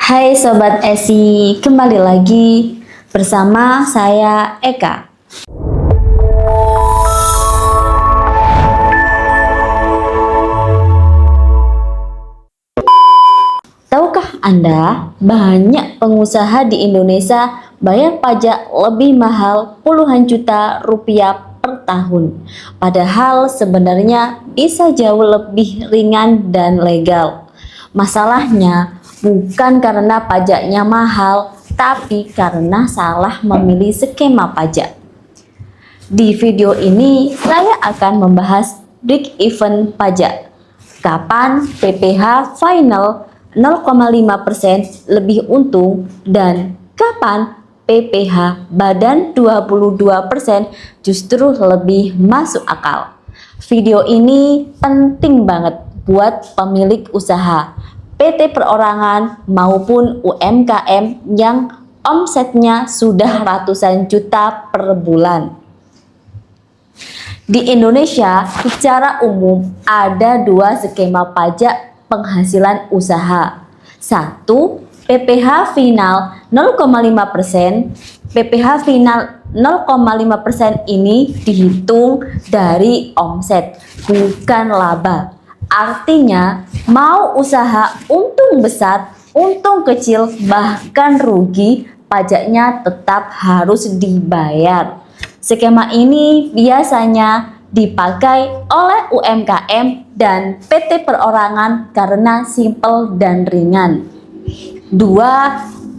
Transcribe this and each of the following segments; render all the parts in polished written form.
Hai Sobat Esi, kembali lagi bersama saya Eka. Tahukah Anda, banyak pengusaha di Indonesia bayar pajak lebih mahal puluhan juta rupiah per tahun. Padahal sebenarnya bisa jauh lebih ringan dan legal. Masalahnya bukan karena pajaknya mahal, tapi karena salah memilih skema pajak. Di video ini saya akan membahas break even pajak. Kapan PPh final 0,5% lebih untung dan kapan PPh badan 22% justru lebih masuk akal. Video ini penting banget buat pemilik usaha, PT perorangan maupun UMKM yang omsetnya sudah ratusan juta per bulan. Di Indonesia, secara umum ada dua skema pajak penghasilan usaha. Satu, PPh final 0,5%. PPh final 0,5% ini dihitung dari omset, bukan laba. Artinya, mau usaha untung besar, untung kecil, bahkan rugi, pajaknya tetap harus dibayar. Skema ini biasanya dipakai oleh UMKM dan PT perorangan karena simpel dan ringan. 2.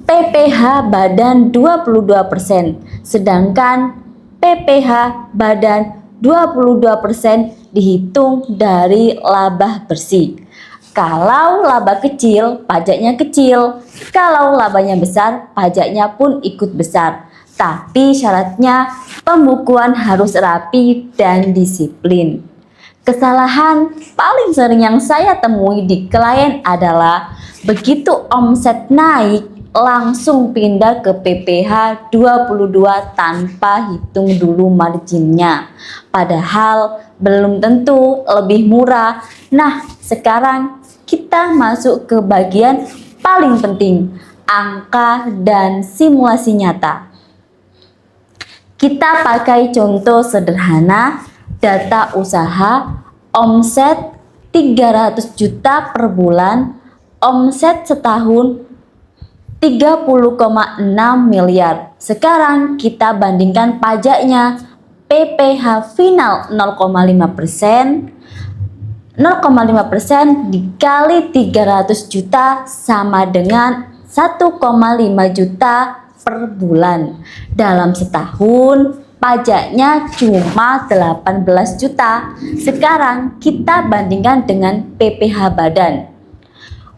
PPh badan 22%, sedangkan PPh badan 22% dihitung dari laba bersih. Kalau laba kecil, pajaknya kecil. Kalau labanya besar, pajaknya pun ikut besar. Tapi syaratnya pembukuan harus rapi dan disiplin. Kesalahan paling sering yang saya temui di klien adalah begitu omset naik langsung pindah ke PPh 22 tanpa hitung dulu marginnya. Padahal belum tentu lebih murah. Nah, sekarang kita masuk ke bagian paling penting, angka dan simulasi nyata. Kita pakai contoh sederhana, data usaha, omset 300 juta per bulan, omset setahun 30,6 miliar. Sekarang kita bandingkan pajaknya, PPh final 0,5%, 0,5% dikali 300 juta sama dengan 1,5 juta per bulan. Dalam setahun pajaknya cuma 18 juta. Sekarang kita bandingkan dengan PPh badan.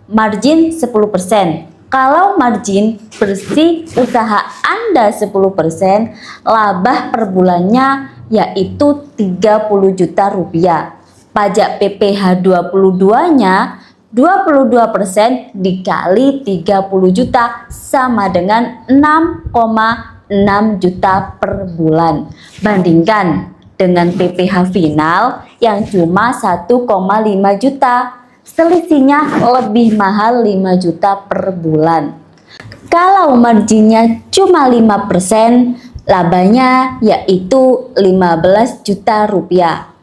Margin 10%. Kalau margin bersih usaha Anda 10%, laba per bulannya yaitu 30 juta rupiah. Pajak PPh 22-nya 22% dikali 30 juta sama dengan 6,6 juta per bulan. Bandingkan dengan PPh final yang cuma 1,5 juta. Selisihnya lebih mahal 5 juta per bulan. Kalau marginnya cuma 5%, labanya yaitu 15 juta rupiah.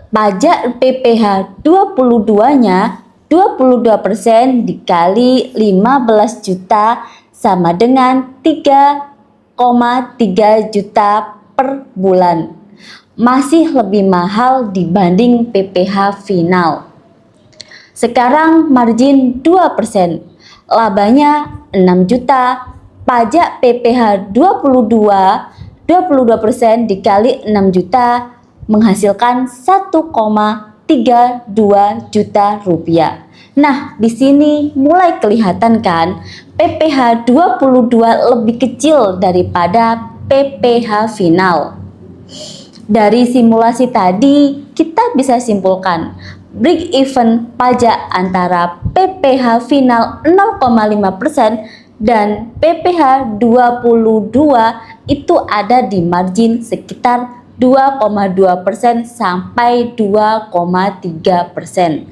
Pajak PPh 22-nya 22% dikali 15 juta sama dengan 3,3 juta per bulan. Masih lebih mahal dibanding PPh final. Sekarang margin 2%, labanya 6 juta. Pajak PPh 22% dikali 6 juta menghasilkan 1,32 juta rupiah. Nah, di sini mulai kelihatan kan, PPh 22 lebih kecil daripada PPh final. Dari simulasi tadi, kita bisa simpulkan break even pajak antara PPh final 0,5% dan PPh 22 itu ada di margin sekitar 2,2% sampai 2,3%.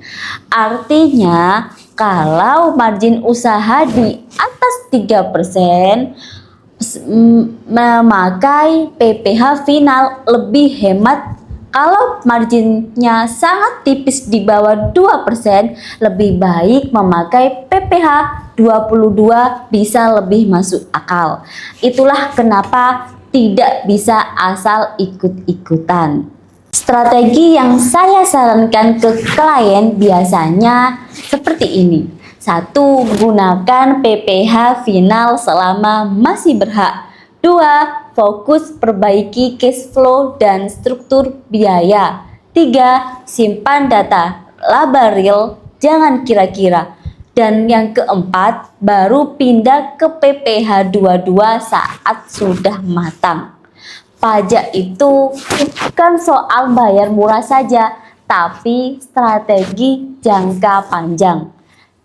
Artinya Kalau margin usaha di atas 3%, memakai PPh final lebih hemat. Kalau marginnya sangat tipis di bawah 2%, lebih baik memakai PPh 22 bisa lebih masuk akal. Itulah kenapa tidak bisa asal ikut-ikutan. Strategi yang saya sarankan ke klien biasanya seperti ini. 1. Gunakan PPh final selama masih berhak. 2. Fokus perbaiki cash flow dan struktur biaya. 3. Simpan data laba real, jangan kira-kira. Dan yang keempat, baru pindah ke PPh 22 saat sudah matang. Pajak itu bukan soal bayar murah saja, tapi strategi jangka panjang.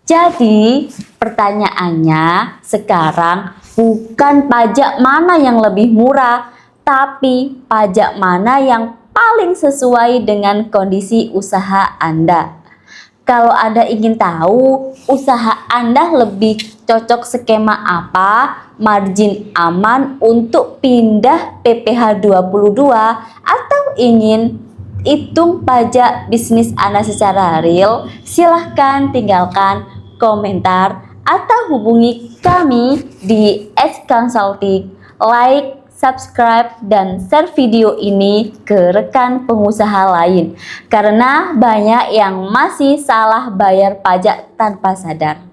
Jadi, pertanyaannya sekarang bukan pajak mana yang lebih murah, tapi pajak mana yang paling sesuai dengan kondisi usaha Anda. Kalau Anda ingin tahu usaha Anda lebih cocok skema apa, margin aman untuk pindah PPh 22, atau ingin hitung pajak bisnis Anda secara real, silahkan tinggalkan komentar atau hubungi kami di @consulting. Like, subscribe, dan share video ini ke rekan pengusaha lain, karena banyak yang masih salah bayar pajak tanpa sadar.